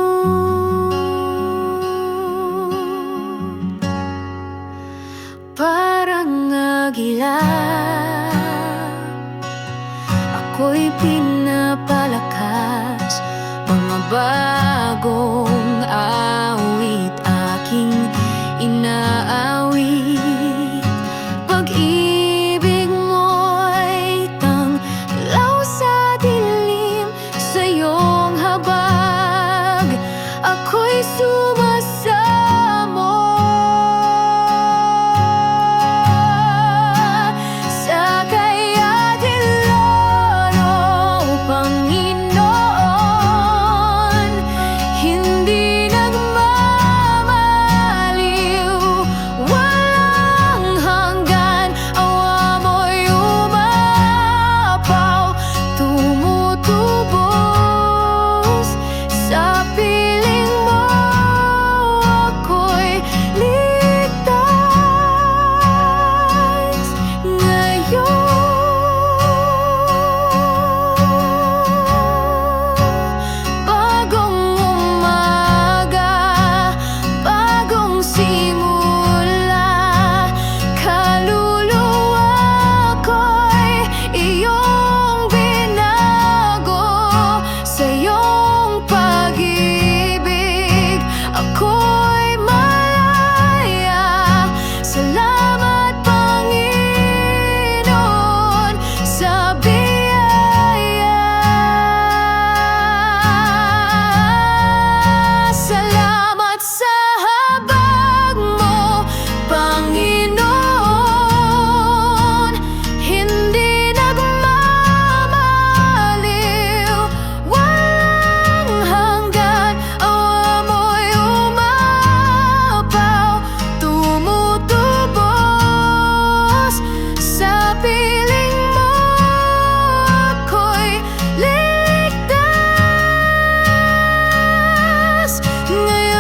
[SPEAKER 1] Parang agila, ako'y pinapalakas. Mga bagong awit aking inaawit. Pag-ibig mo'y tanglaw sa dilim, sa iyong habag ako'y sumasamo. Sa kayatilon, oh Panginoon, hindi nagmamaliw, walang hanggan. Awa mo'y umapaw, tumutubos sa piling mo. Ako'y ligtas ngayon. Bagong umaga, bagong simula, kaluluwa ko'y iyong binago. Sa iyong pag-ibig ako'y malaya. Salamat, Panginoon, sa biyaya. Salamat sa habag mo, Panginoon. Hindi nagmamaliw, walang hanggan. Awa mo'y umapaw, tumutubos sa piling mo. Ako'y ligtas ngayon.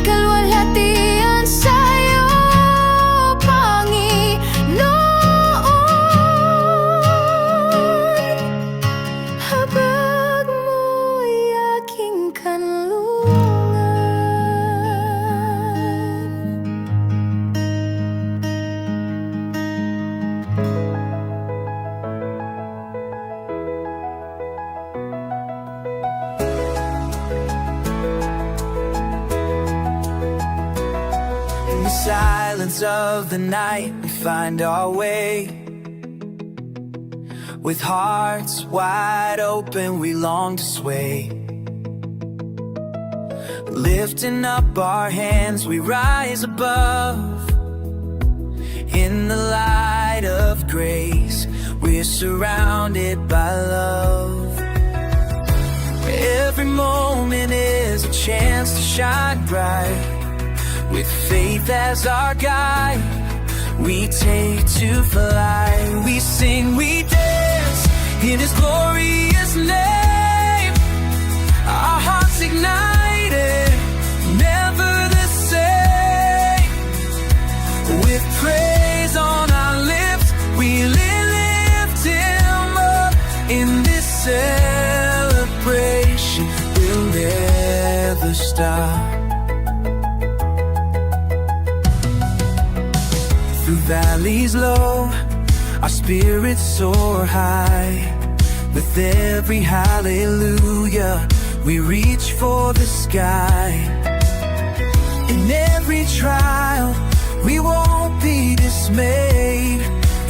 [SPEAKER 1] Kalwalhatian sa'yo, Panginoon. Habag mo'y aking kanlungan.
[SPEAKER 3] In the silence of the night, we find our way. With hearts wide open, we long to sway. Lifting up our hands, we rise above. In the light of grace, we're surrounded by love. Every moment is a chance to shine bright. With faith as our guide, we take to fly. We sing, we dance in His glorious name. Our hearts ignited, never the same. With praise on our lips, we lift Him up. In this celebration, we'll never stop. Through valleys low, our spirits soar high. With every hallelujah, we reach for the sky. In every trial, we won't be dismayed,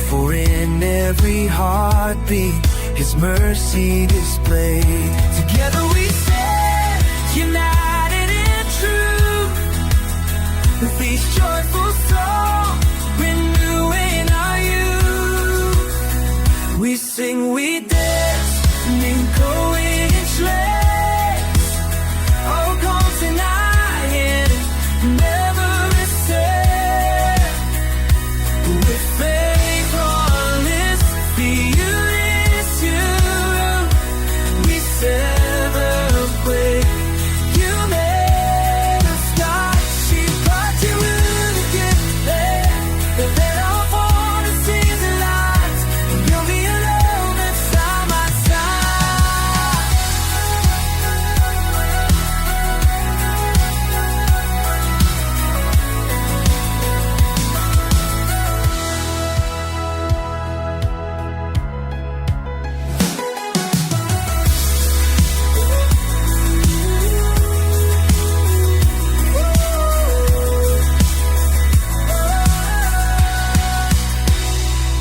[SPEAKER 3] for in every heartbeat, His mercy displayed. Together we stand, united in truth, with each joyful soul, renewing our youth. We sing, we dance, in co-each legs, all calls in our hand, never reset. With faith flawless, beyond issue, we celebrate. You made us start, she brought you in the gift there. That our born season lights, and you'll be alone at side by side.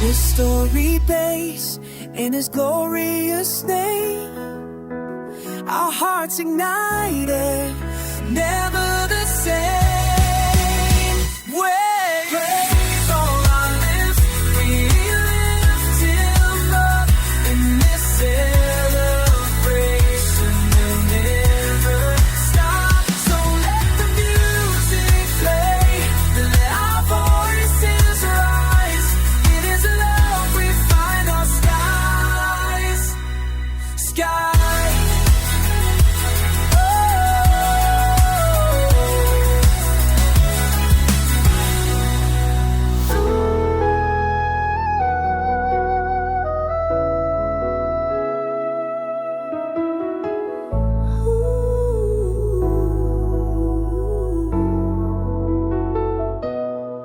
[SPEAKER 3] This story based in His glorious name, our hearts ignited, never the same. When praise on our lips, we lift Him up in this celebration will never stop. So let the music play, let our voices rise. It is love we find our skies.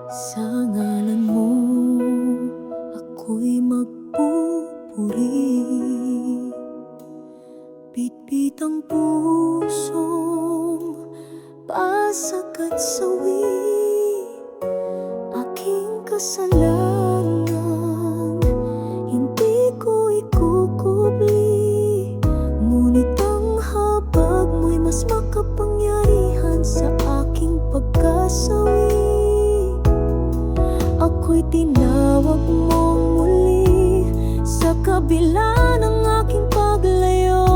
[SPEAKER 2] Sa ngalan mo, ako'y magpupuri. Bitbit ang pusong pasag at sawi. Aking kasalanan, hindi ko ikukubli. Ngunit ang habag mo'y mas makapangyarihan sa aking pagkasawi. Ako'y tinawag mong muli sa kabila ng aking paglayo.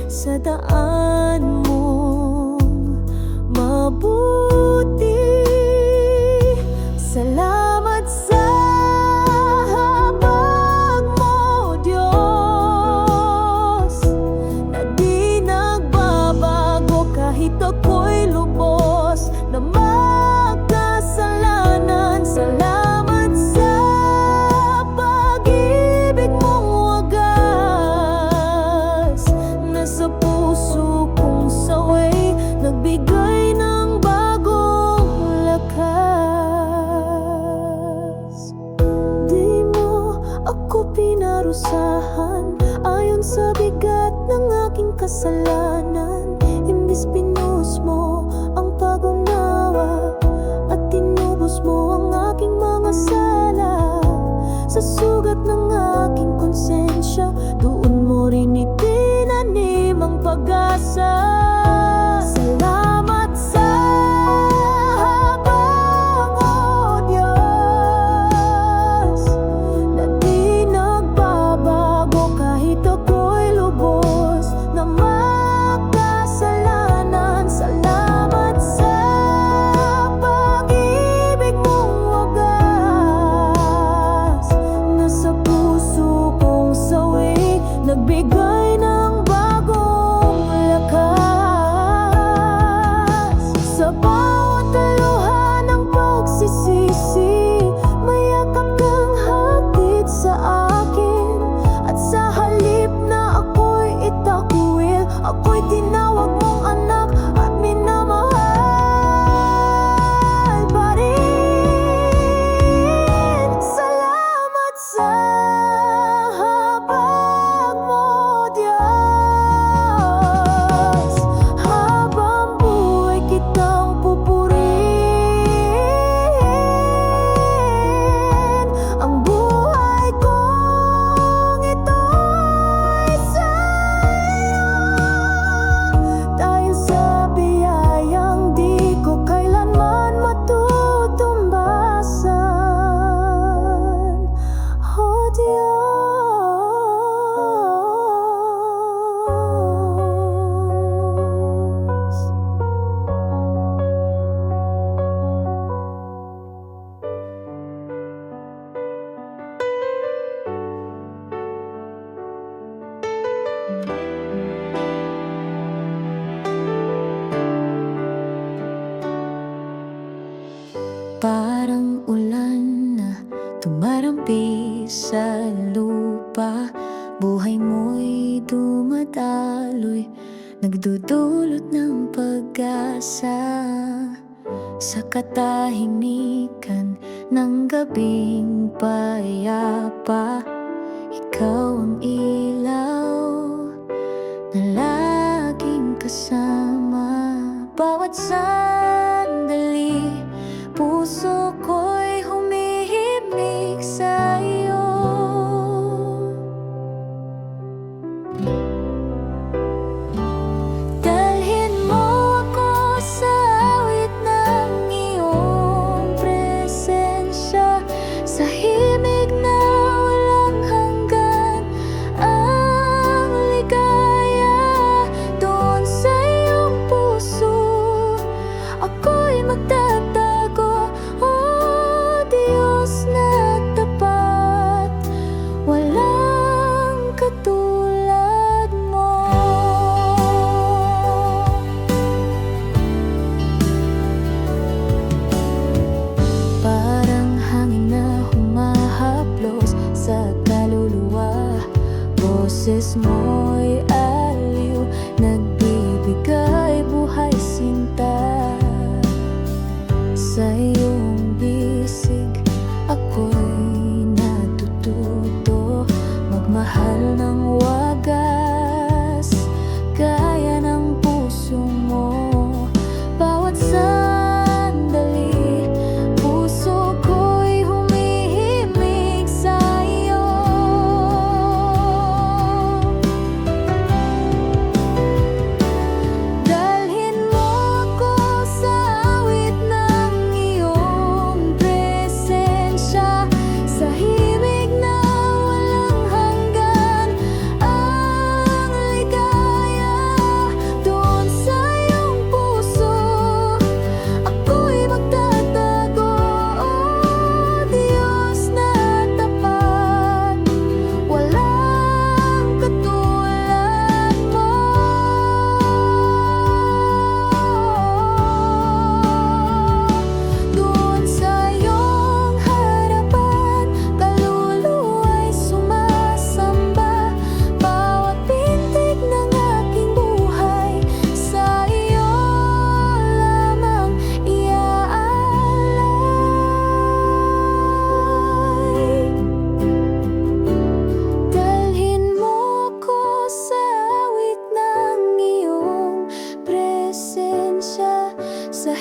[SPEAKER 2] Sa daan mong mabuti, salamat sa habag mo, Diyos, na di nagbabago kahit ako'y lubos na magkasalanan. Salamat sa pag-ibig mong wagas, na sa puso kong saway nagbigay ng bagong lakas. Di mo ako pinarusahan ayon sa bigat ng aking kasalanan. Imbis pinus mo ang pag-unawa at tinubos mo ang aking mga sala. Sa sugat ng aking konsensya, doon mo rin itinanim ang pag-asa. Salamat sa habag, O Diyos, na di nagbabago kahit ako'y lubos na magkasalanan. Salamat sa pag-ibig mong wagas, na sa puso kong sawi nagbigay ng bagong lakas. sa lupa. Buhay mo'y dumadaloy, nagdudulot ng pag-asa. Sa katahimikan ng gabing payapa, ikaw ang ilaw na laging kasama. Bawat sandali, puso ko'y humihimig sa'yo. Dalhin mo ako sa awit ng iyong presensya, sa himig na walang hanggan. Ang ligaya doon sa iyong puso, ako'y magtatago. Oh Diyos na tapat, walang katulad mo. Parang hangin na humahaplos sa kaluluwa, boses mo'y aliw, nagbibigay buhay sinta. Sa iyong bisig, ako'y natututo magmahal ng wagas, gaya ng puso mo. Bawat sandali, puso ko'y humihimig sa'yo. Dalhin mo ako sa awit ng iyong presensya, sa himig na walang hanggan. Ang ligaya doon sa iyong puso, ako'y magtatago. Oh Diyos na tapat, walang katulad mo. Doon sa iyong harapan, kaluluwa'y sumasamba. Bawat pintig ng aking buhay, sa iyo lamang iaalay. Dalhin mo ko sa awit ng iyong presensya, sa